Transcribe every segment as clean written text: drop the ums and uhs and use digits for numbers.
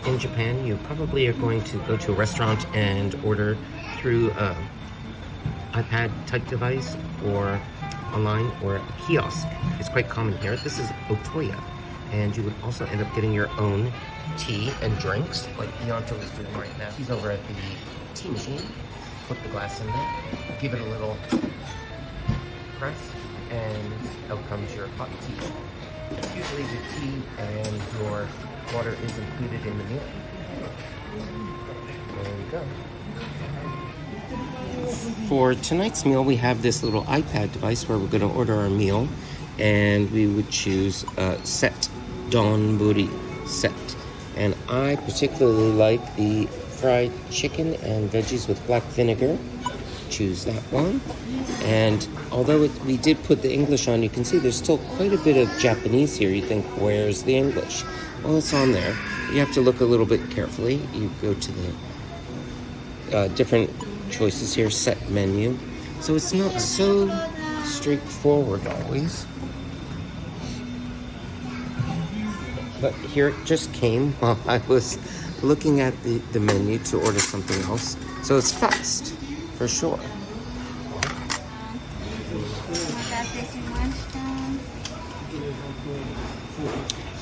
in Japan, you probably are going to go to a restaurant and order through a iPad type device or online or a kiosk. It's quite common here. This is Ootoya, and you would also end up getting your own tea and drinks like Yanto is doing right now. He's over at the tea machine. Put the glass in there, give it a little press, and out comes your hot tea. Usually the tea and your water is included in the meal. There you go. For tonight's meal, we have this little iPad device where we're going to order our meal, and we would choose a set, donburi set. And I particularly like the fried chicken and veggies with black vinegar. Choose that one. And although we did put the English on, you can see there's still quite a bit of Japanese here. You think, where's the English? Well, it's on there. You have to look a little bit carefully. You go to the different choices here, set menu. So it's not so straightforward always. But here it just came while I was looking at the menu to order something else. So it's fast, for sure.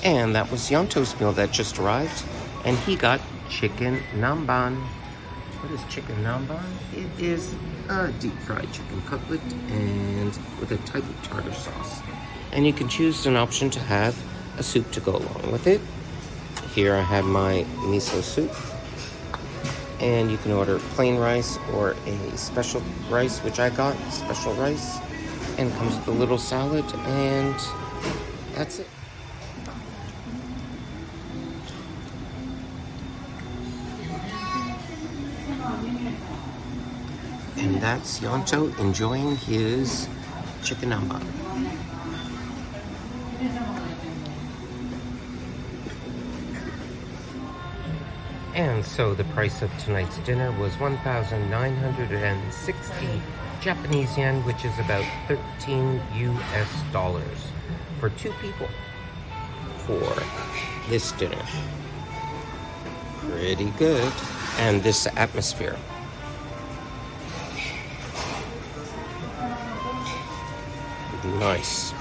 And that was Yanto's meal that just arrived. And he got chicken namban. What is chicken namban? It is a deep fried chicken cutlet and with a type of tartar sauce. And you can choose an option to have a soup to go along with it. Here I have my miso soup. And you can order plain rice or a special rice, which I got, special rice. And it comes with a little salad, and that's it. And that's Yanto enjoying his chicken namban. And so the price of tonight's dinner was 1,960 Japanese yen, which is about 13 US dollars for 2 people for this dinner. Pretty good. And this atmosphere. Nice.